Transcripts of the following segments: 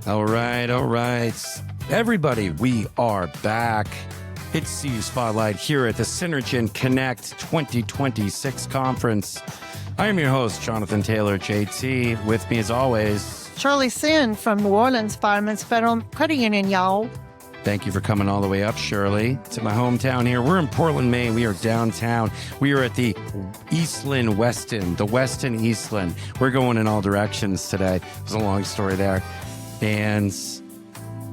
All right. Everybody, we are back. It's CU Spotlight here at the Synergent Connect 2026 conference. I am your host, Jonathan Taylor, JT. With me as always, Shirley Senn from New Orleans Firemen's Federal Credit Union, y'all. thank you for coming all the way up, Shirley, to my hometown here. We're in Portland, Maine. We are downtown. We are at the Eastland Westin, the Westin Eastland. We're going in all directions today. There's a long story there. And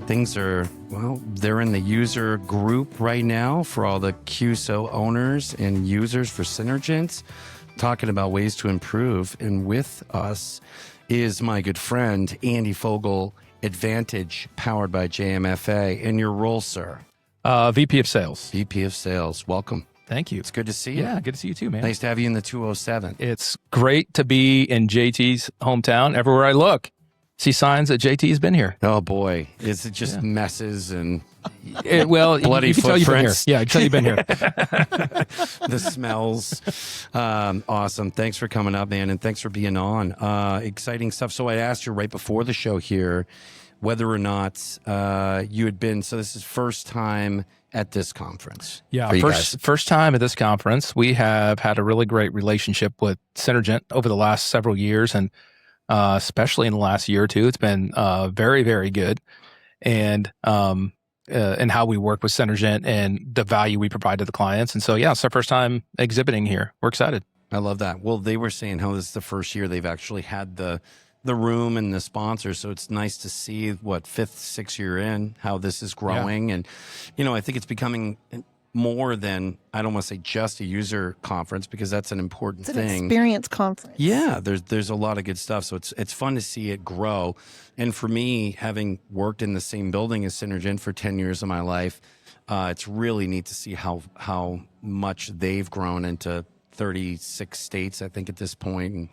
things are, well, they're in the user group right now for all the QSO owners and users for Synergent, talking about ways to improve. And with us is my good friend, Andy Fogle, Advantage, powered by JMFA. And your role, sir? VP of Sales. VP of Sales. Welcome. Thank you. It's good to see you. Yeah, good to see you too, man. Nice to have you in the 207. It's great to be in JT's hometown. Everywhere I look, see signs that JT's been here. Oh, boy. Is it just messes and Well, bloody you can tell you've been here. footprints? Yeah, I can tell you've been here. the smells? Awesome. Thanks for coming up, man, and thanks for being on. Exciting stuff. So I asked you right before the show here whether or not you had been, so this is first time at this conference. Yeah, for you guys. first time at this conference. We have had a really great relationship with Synergent over the last several years, and especially in the last year or two. It's been very, very good. And how we work with Synergent and the value we provide to the clients. And so, yeah, it's our first time exhibiting here. We're excited. I love that. Well, they were saying how this is the first year they've actually had the room and the sponsors. So it's nice to see what 5th, 6th year in, how this is growing. And, you know, I think it's becoming more than, I don't want to say just a user conference, because that's an important It's an thing. experience conference. Yeah, there's a lot of good stuff. So it's fun to see it grow. And for me, having worked in the same building as Synergent for 10 years of my life, it's really neat to see how much they've grown into 36 states, I think, at this point. And,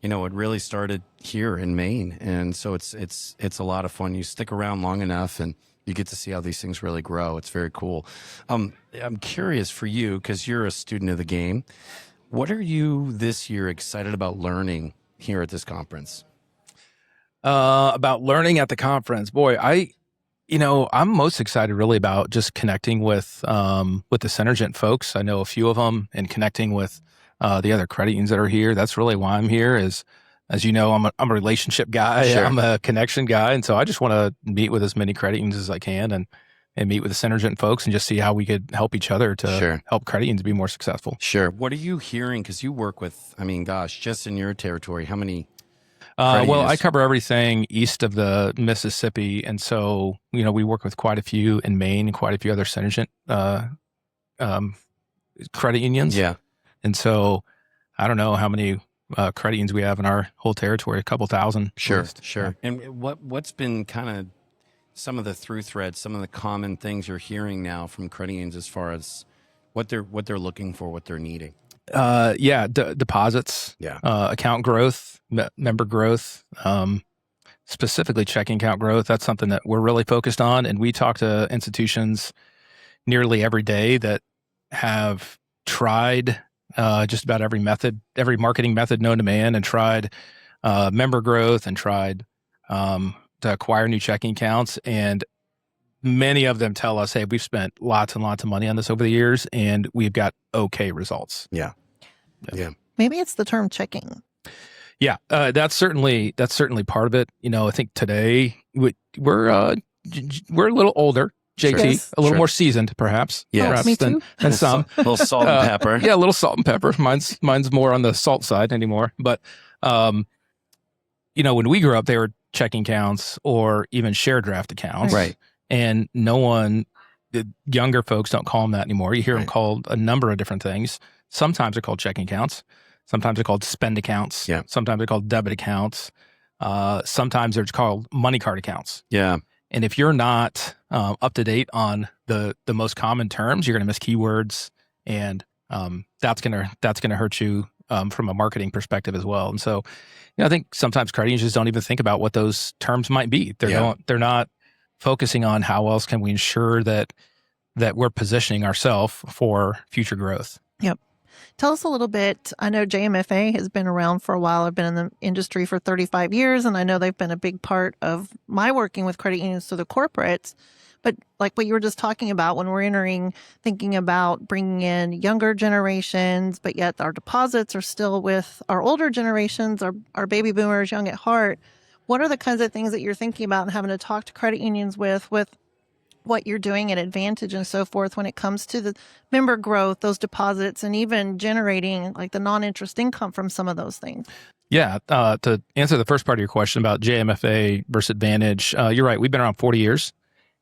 you know, it really started here in Maine. And so it's a lot of fun. You stick around long enough and you get to see how these things really grow. It's very cool. I'm curious for you, because you're a student of the game. What are you this year excited about learning here at this conference? About learning at the conference, boy, I'm most excited really about just connecting with the Synergent folks. I know a few of them, and connecting with the other credit unions that are here. That's really why I'm here. As you know, I'm a relationship guy. Sure. I'm a connection guy, and so I just want to meet with as many credit unions as I can, and meet with the Synergent folks, and just see how we could help each other to help credit unions be more successful. Sure. What are you hearing? Because you work with, I mean, gosh, just in your territory, how many? Well, I cover everything east of the Mississippi, and so we work with quite a few in Maine and quite a few other Synergent credit unions. Yeah. And so I don't know how many credit unions we have in our whole territory, a couple thousand. Sure. And what's been kind of some of the through threads, some of the common things you're hearing now from credit unions as far as what they're looking for, what they're needing? Deposits, account growth, member growth, specifically checking account growth. That's something that we're really focused on. And we talk to institutions nearly every day that have tried just about every marketing method known to man, and tried member growth, and tried to acquire new checking accounts. And many of them tell us, hey, we've spent lots and lots of money on this over the years, and we've got okay results. Yeah. Maybe it's the term checking. Yeah, that's certainly part of it. I think today we're a little older, JT, Sure. a little more seasoned, perhaps. Yeah. Perhaps Me too. than some. A little salt and pepper. Yeah, a little salt and pepper. Mine's more on the salt side anymore. But when we grew up, they were checking accounts or even share draft accounts. Right. And the younger folks don't call them that anymore. You hear them called a number of different things. Sometimes they're called checking accounts. Sometimes they're called spend accounts. Yeah. Sometimes they're called debit accounts. Sometimes they're called money card accounts. Yeah. And if you're not up to date on the most common terms, you're going to miss keywords, and that's gonna hurt you from a marketing perspective as well. And so, I think sometimes credit unions just don't even think about what those terms might be. They're not focusing on how else can we ensure that we're positioning ourselves for future growth. Yep. Tell us a little bit. I know JMFA has been around for a while. I've been in the industry for 35 years, and I know they've been a big part of my working with credit unions to the corporates. But like what you were just talking about, when we're thinking about bringing in younger generations, but yet our deposits are still with our older generations, our baby boomers, young at heart, what are the kinds of things that you're thinking about and having to talk to credit unions with what you're doing at Advantage and so forth when it comes to the member growth, those deposits, and even generating like the non-interest income from some of those things? Yeah. To answer the first part of your question about JMFA versus Advantage, you're right. We've been around 40 years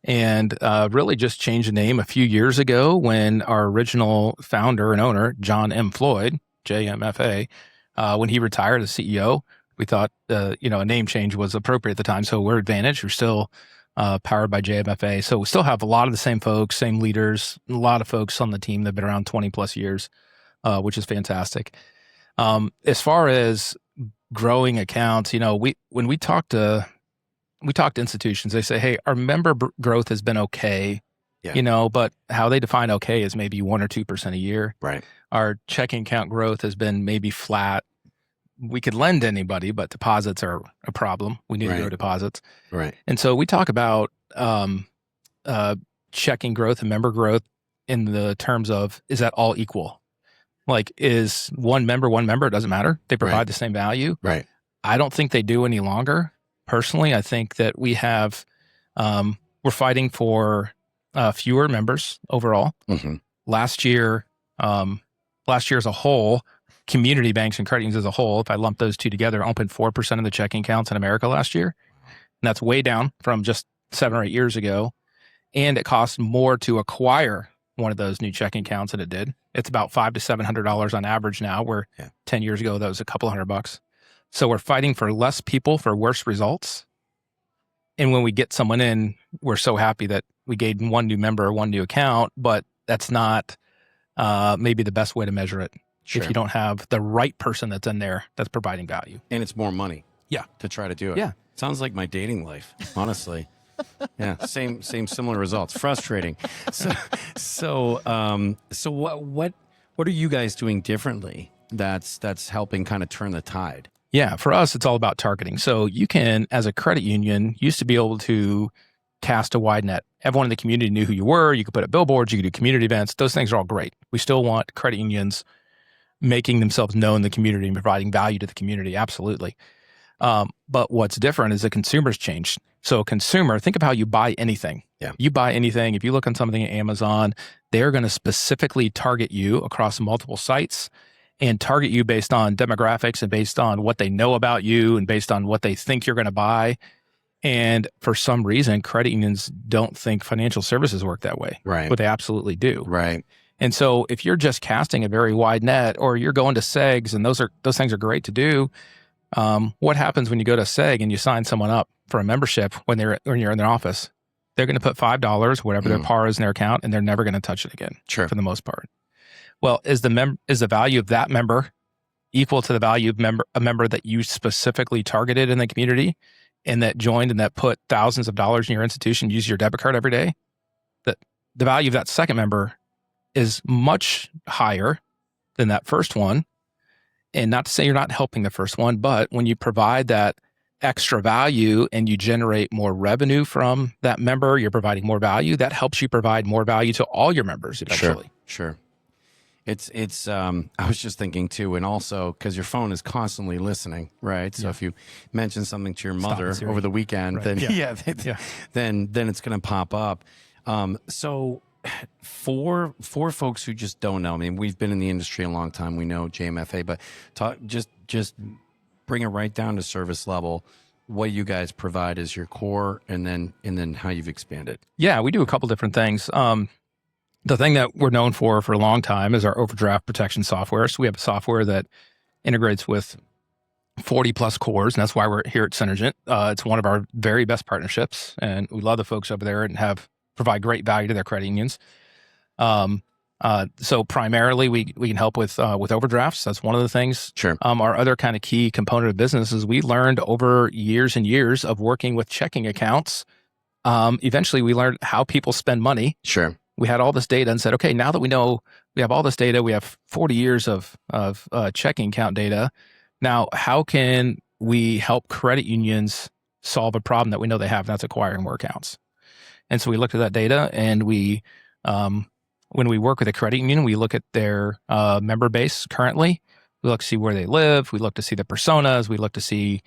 and really just changed the name a few years ago when our original founder and owner, John M. Floyd, JMFA, when he retired as CEO, we thought, a name change was appropriate at the time. So we're Advantage. We're still powered by JMFA. So we still have a lot of the same folks, same leaders, a lot of folks on the team that have been around 20 plus years, which is fantastic. As far as growing accounts, when we talk to institutions, they say, hey, our member growth has been okay, but how they define okay is maybe 1 or 2% a year. Right. Our checking account growth has been maybe flat. We could lend to anybody, but deposits are a problem. We need to grow deposits. Right. And so we talk about checking growth and member growth in the terms of, is that all equal? Like, is one member, it doesn't matter. They provide the same value. Right. I don't think they do any longer. Personally, I think that we have, we're fighting for fewer members overall. Mm-hmm. Last year as a whole, community banks and credit unions as a whole, if I lump those two together, opened 4% of the checking accounts in America last year. And that's way down from just 7 or 8 years ago. And it costs more to acquire one of those new checking accounts than it did. It's about $500 to $700 on average now, where 10 years ago, that was a couple $100. So we're fighting for less people for worse results. And when we get someone in, we're so happy that we gained one new member, one new account, but that's not maybe the best way to measure it. Sure. If you don't have the right person that's in there that's providing value. And it's more money. Yeah. To try to do it. Yeah. Sounds like my dating life, honestly. Yeah. Same similar results. Frustrating. So what are you guys doing differently that's helping kind of turn the tide? Yeah. For us, it's all about targeting. So you can, as a credit union, used to be able to cast a wide net. Everyone in the community knew who you were. You could put up billboards. You could do community events. Those things are all great. We still want credit unions making themselves known in the community and providing value to the community. Absolutely. But what's different is the consumer's changed. So a consumer, think of how you buy anything. Yeah. You buy anything. If you look on something at Amazon, they're going to specifically target you across multiple sites and target you based on demographics and based on what they know about you and based on what they think you're going to buy. And for some reason, credit unions don't think financial services work that way. Right. But they absolutely do. Right. And so if you're just casting a very wide net, or you're going to SEGs, and those things are great to do, what happens when you go to SEG and you sign someone up for a membership when you're in their office? They're going to put $5, whatever their par is in their account, and they're never going to touch it again. Sure. For the most part. Well, is the value of that member equal to the value of a member that you specifically targeted in the community and that joined and that put thousands of dollars in your institution, use your debit card every day? The value of that second member is much higher than that first one. And not to say you're not helping the first one, but when you provide that extra value and you generate more revenue from that member, you're providing more value. That helps you provide more value to all your members eventually. Sure. It's I was just thinking too, and also because your phone is constantly listening, right? So if you mention something to your mother over the weekend, then then it's going to pop up. So for folks who just don't know, I mean, we've been in the industry a long time. We know JMFA, but just bring it right down to service level. What you guys provide is your core, and then how you've expanded. Yeah, we do a couple different things. The thing that we're known for a long time is our overdraft protection software. So we have a software that integrates with 40 plus cores, and that's why we're here at Synergent. It's one of our very best partnerships, and we love the folks over there and provide great value to their credit unions. So primarily we can help with overdrafts. That's one of the things. Sure. Our other kind of key component of business is we learned over years and years of working with checking accounts. Eventually we learned how people spend money. Sure. We had all this data and said, okay, now that we know we have all this data. We have 40 years of checking account data. Now, how can we help credit unions solve a problem that we know they have? And that's acquiring more accounts. And so we looked at that data, and we, when we work with a credit union, we look at their member base currently. We look to see where they live. We look to see the personas. We look to see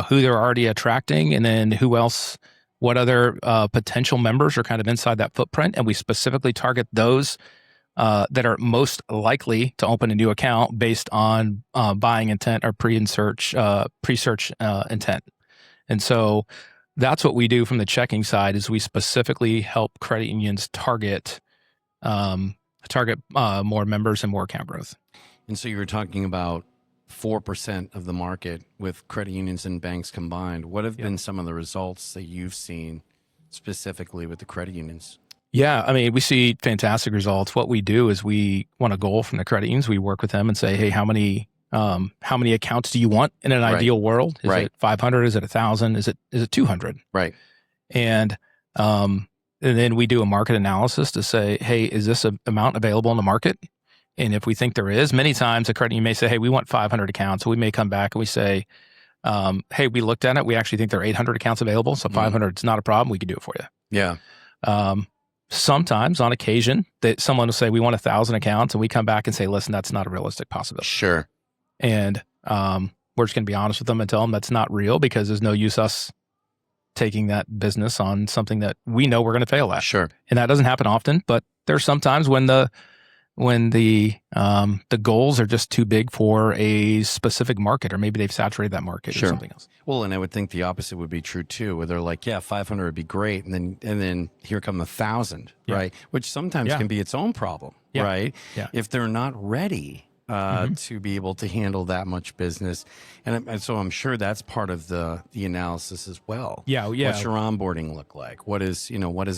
who they're already attracting, and then who else, what other potential members are kind of inside that footprint. And we specifically target those that are most likely to open a new account based on buying intent or pre-search intent. And so that's what we do from the checking side, is we specifically help credit unions target more members and more account growth. And so you were talking about 4% of the market with credit unions and banks combined. What have been some of the results that you've seen specifically with the credit unions? Yeah, I mean, we see fantastic results. What we do is we want a goal from the credit unions. We work with them and say, hey, how many accounts do you want in an ideal world? Is it 500? Is it 1,000? Is it 200? Right. And then we do a market analysis to say, hey, is this an amount available in the market? And if we think there is, many times a credit union may say, hey, we want 500 accounts. So we may come back and we say, hey, we looked at it. We actually think there are 800 accounts available. So 500 is not a problem. We can do it for you. Yeah. Sometimes, on occasion, that someone will say, we want 1,000 accounts. And we come back and say, listen, that's not a realistic possibility. Sure. And we're just going to be honest with them and tell them that's not real, because there's no use us taking that business on something that we know we're going to fail at. Sure. And that doesn't happen often, but there's sometimes when the goals are just too big for a specific market, or maybe they've saturated that market or something else. Well, and I would think the opposite would be true too, where they're like, yeah, 500 would be great. And then here come 1,000, right? Which sometimes can be its own problem, right? Yeah. If they're not ready to be able to handle that much business. And so I'm sure that's part of the analysis as well. Yeah. What's your onboarding look like? What is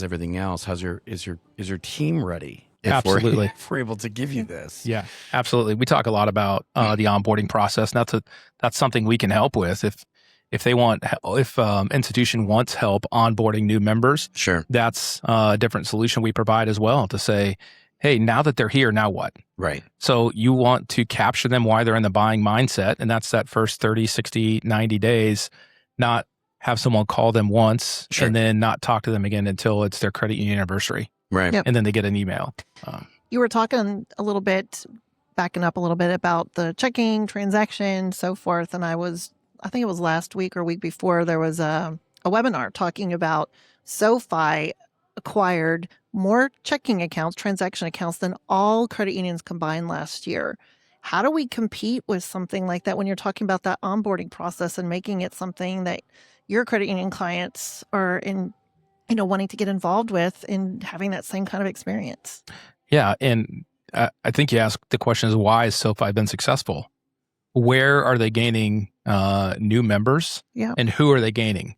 everything else? Is your team ready? Absolutely. If we're able to give you this. Yeah, absolutely. We talk a lot about the onboarding process. And that's something we can help with. If institution wants help onboarding new members, sure, that's a different solution we provide as well, to say, hey, now that they're here, now what? Right. So you want to capture them while they're in the buying mindset. And that's that first 30, 60, 90 days, not have someone call them once and then not talk to them again until it's their credit union anniversary. Right. Yep. And then they get an email. You were talking a little bit, backing up a little bit, about the checking, transaction, so forth. And I think it was last week or week before, there was a webinar talking about SoFi acquired more checking accounts, transaction accounts, than all credit unions combined last year. How do we compete with something like that when you're talking about that onboarding process and making it something that your credit union clients are wanting to get involved with and having that same kind of experience? Yeah. And I think you asked the question is, why has SoFi been successful? Where are they gaining new members? Yeah. And who are they gaining?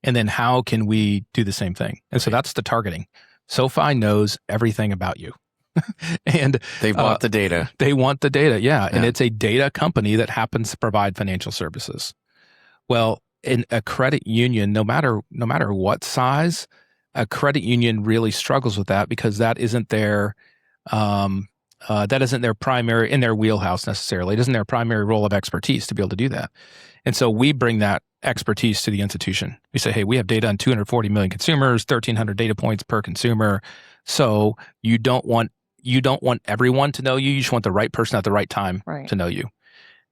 And then how can we do the same thing? And so that's the targeting. SoFi knows everything about you. And they want the data. They want the data. Yeah. And it's a data company that happens to provide financial services. Well, in a credit union, no matter what size, a credit union really struggles with that, because that isn't their primary, in their wheelhouse necessarily. It isn't their primary role of expertise to be able to do that. And so we bring that expertise to the institution. We say, hey, we have data on 240 million consumers, 1,300 data points per consumer. So you don't want everyone to know you. You just want the right person at the right time to know you.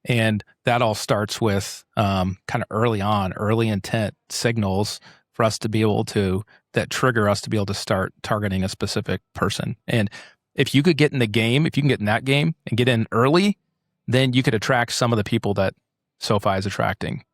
And that all starts with kind of early intent signals for us to be able to, that trigger us to be able to start targeting a specific person. And if you could get in the game, if you can get in that game and get in early, then you could attract some of the people that SoFi is attracting.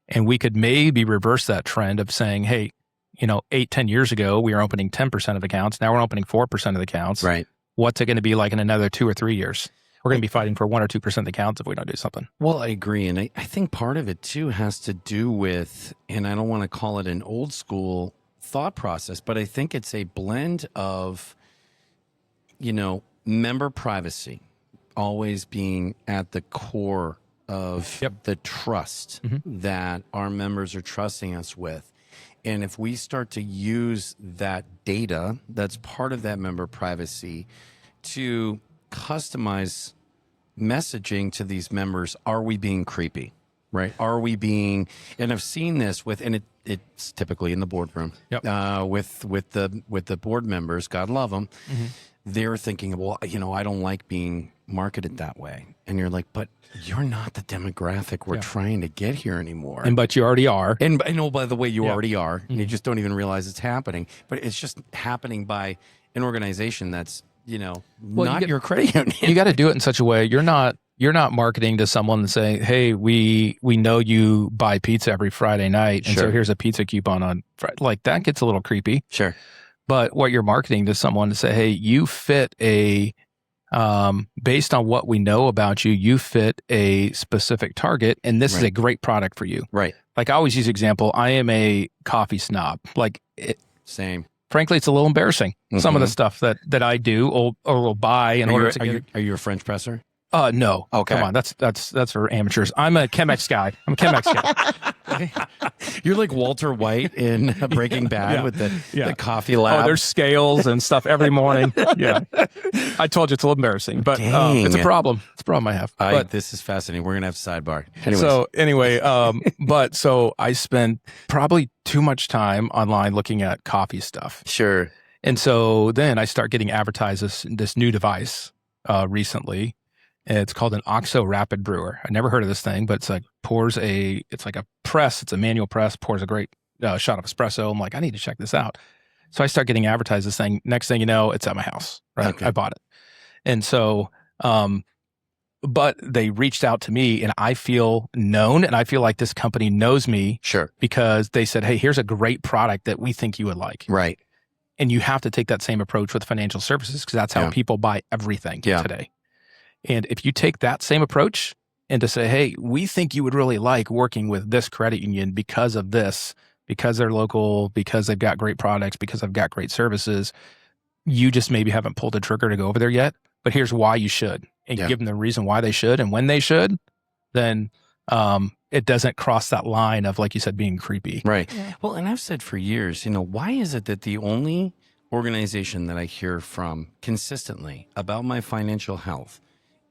And we could maybe reverse that trend of saying, hey, 8-10 years ago, we were opening 10% of accounts. Now we're opening 4% of accounts. Right. What's it going to be like in another 2 or 3 years? We're going to be fighting for 1 or 2% of the accounts if we don't do something. Well, I agree. And I think part of it too has to do with, and I don't want to call it an old school thought process, but I think it's a blend of, member privacy always being at the core of the trust that our members are trusting us with. And if we start to use that data that's part of that member privacy to customize messaging to these members. Are we being creepy? Right? Are we being? And I've seen this with, and it's typically in the boardroom. Yep. With the board members, God love them. They're thinking, well, I don't like being marketed that way. And you're like, but you're not the demographic we're trying to get here anymore. But you already are. And I know, by the way, you already are. And you just don't even realize it's happening. But it's just happening by an organization that's, not your credit union. You got to do it in such a way. You're not marketing to someone and saying, hey, we know you buy pizza every Friday night. And so here's a pizza coupon on Friday. Like, that gets a little creepy. Sure. But what you're marketing to someone to say, hey, you fit based on what we know about you, you fit a specific target, and this is a great product for you. Right. Like, I always use the example, I am a coffee snob. Like, same. Frankly, it's a little embarrassing. Some of the stuff that I do or will buy in order to get. Are you a French presser? No. Okay. Come on. That's for amateurs. I'm a Chemex guy. You're like Walter White in Breaking Bad with the coffee lab. Oh, there's scales and stuff every morning. Yeah. I told you it's a little embarrassing, but it's a problem. It's a problem I have. This is fascinating. We're going to have a sidebar. Anyways. So anyway, so I spend probably too much time online looking at coffee stuff. Sure. And so then I start getting advertised this new device recently. It's called an OXO Rapid Brewer. I never heard of this thing, but it's like it's like a press. It's a manual press, pours a great shot of espresso. I'm like, I need to check this out. So I start getting advertised this thing. Next thing you know, it's at my house, right? Okay. I bought it. And so, but they reached out to me and I feel known and I feel like this company knows me. Sure. Because they said, hey, here's a great product that we think you would like. Right. And you have to take that same approach with financial services because that's how people buy everything today. And if you take that same approach and to say, hey, we think you would really like working with this credit union because of this, because they're local, because they've got great products, because they've got great services, you just maybe haven't pulled the trigger to go over there yet, but here's why you should. And you give them the reason why they should and when they should, then it doesn't cross that line of, like you said, being creepy. Right. Yeah. Well, and I've said for years, why is it that the only organization that I hear from consistently about my financial health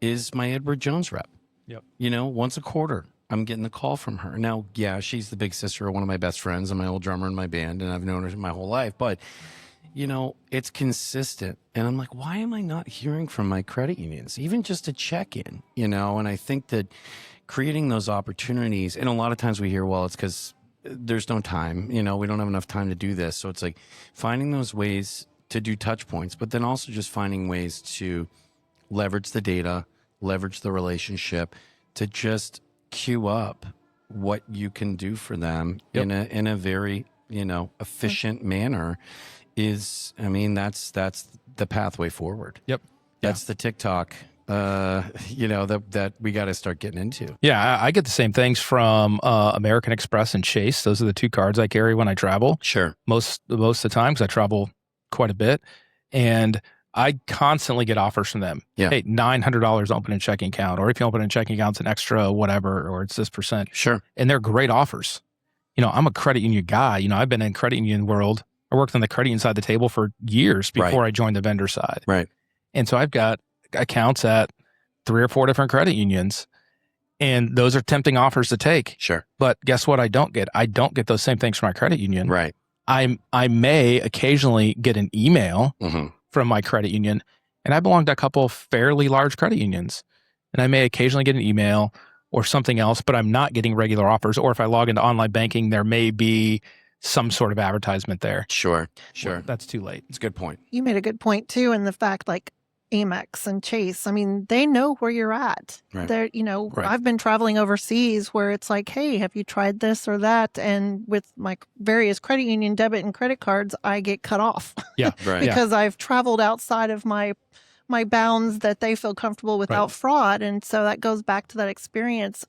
is my Edward Jones rep? Yep. Once a quarter, I'm getting the call from her. Now, she's the big sister of one of my best friends and my old drummer in my band, and I've known her my whole life. But, it's consistent. And I'm like, why am I not hearing from my credit unions, even just to check in, And I think that creating those opportunities, and a lot of times we hear, well, it's because there's no time. We don't have enough time to do this. So it's like finding those ways to do touch points, but then also just finding ways to leverage the data, leverage the relationship to just queue up what you can do for them in a very, efficient manner that's the pathway forward. Yep. That's the TikTok, that we got to start getting into. Yeah. I get the same things from American Express and Chase. Those are the two cards I carry when I travel. Sure. Most of the time, because I travel quite a bit. And I constantly get offers from them. Yeah. Hey, $900 open a checking account, or if you open a checking account, it's an extra whatever, or it's this percent. Sure. And they're great offers. I'm a credit union guy. I've been in credit union world. I worked on the credit union side of the table for years before I joined the vendor side. Right. And so I've got accounts at 3 or 4 different credit unions, and those are tempting offers to take. Sure. But guess what? I don't get those same things from my credit union. Right. I may occasionally get an email from my credit union, and I belong to a couple of fairly large credit unions, and I may occasionally get an email or something else, but I'm not getting regular offers. Or if I log into online banking, there may be some sort of advertisement there. Sure. Well, that's too late. It's a good point. You made a good point too, in the fact like Amex and Chase, they know where you're at. Right. They're, I've been traveling overseas where it's like, hey, have you tried this or that? And with my various credit union debit and credit cards, I get cut off. Yeah, right. Because I've traveled outside of my bounds that they feel comfortable without fraud. And so that goes back to that experience.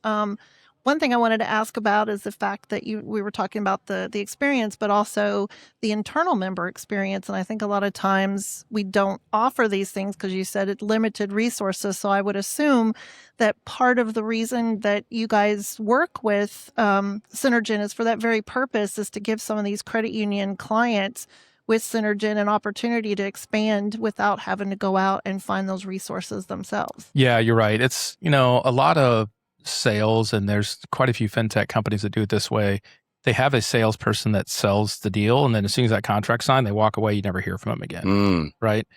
One thing I wanted to ask about is the fact that we were talking about the experience, but also the internal member experience. And I think a lot of times we don't offer these things because you said it's limited resources. So I would assume that part of the reason that you guys work with Synergent is for that very purpose, is to give some of these credit union clients with Synergent an opportunity to expand without having to go out and find those resources themselves. Yeah, you're right. It's, a lot of sales, and there's quite a few fintech companies that do it this way. They have a salesperson that sells the deal, and then as soon as that contract's signed, they walk away. You never hear from them again, right?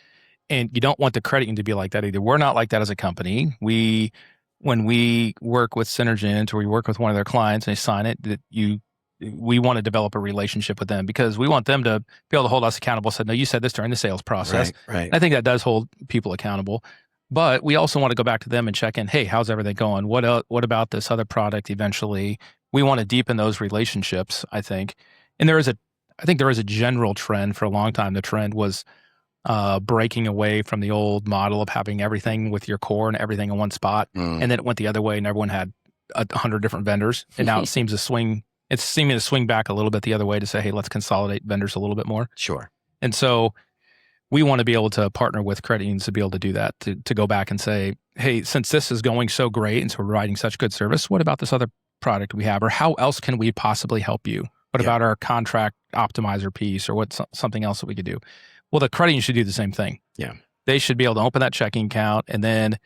And you don't want the credit union to be like that either. We're not like that as a company. When we work with Synergent or we work with one of their clients and they sign it, we want to develop a relationship with them because we want them to be able to hold us accountable. Said, no, you said this during the sales process. Right. I think that does hold people accountable. But we also want to go back to them and check in. Hey, how's everything going? What about this other product eventually? We want to deepen those relationships, I think. And I think there is a general trend for a long time. The trend was breaking away from the old model of having everything with your core and everything in one spot. And then it went the other way and everyone had 100 different vendors. And now it's seeming to swing back a little bit the other way to say, hey, let's consolidate vendors a little bit more. Sure. And so we want to be able to partner with credit unions to be able to do that, to go back and say, hey, since this is going so great and so we're providing such good service, what about this other product we have? Or how else can we possibly help you? What about our contract optimizer piece or what's something else that we could do? Well, the credit union should do the same thing. Yeah. They should be able to open that checking account and then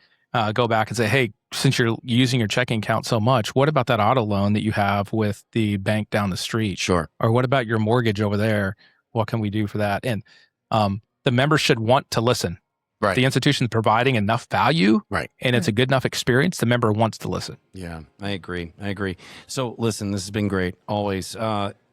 go back and say, hey, since you're using your checking account so much, what about that auto loan that you have with the bank down the street? Sure. Or what about your mortgage over there? What can we do for that? And the members should want to listen. Right. The institution's providing enough value, right, and it's a good enough experience, the member wants to listen. Yeah, I agree. So listen, this has been great. Always.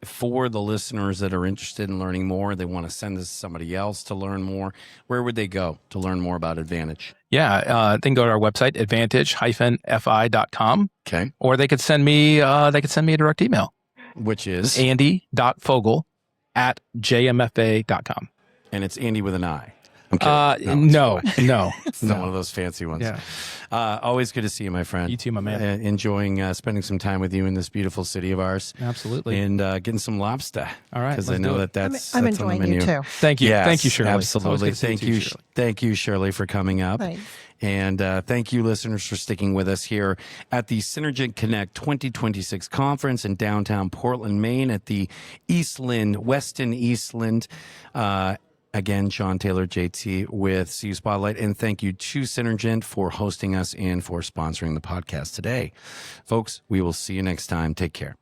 For the listeners that are interested in learning more, they want to send this to somebody else to learn more, where would they go to learn more about Advantage? Yeah, they can go to our website, advantage-fi.com. Okay. Or they could send me a direct email. Which is? Andy.Fogle@jmfa.com. And it's Andy with an I. I'm kidding. No. It's not one of those fancy ones. Yeah. Always good to see you, my friend. You too, my man. Enjoying spending some time with you in this beautiful city of ours. Absolutely. And getting some lobster. All right. Because I know that's I'm that's on the enjoying menu. you too. Thank you. Yes, Thank you, Shirley. Absolutely. Thank you. Thank you, Shirley, for coming up. Thanks. And thank you, listeners, for sticking with us here at the Synergent Connect 2026 conference in downtown Portland, Maine at the Weston Eastland. Again, Sean Taylor, JT with CU Spotlight. And thank you to Synergent for hosting us and for sponsoring the podcast today. Folks, we will see you next time. Take care.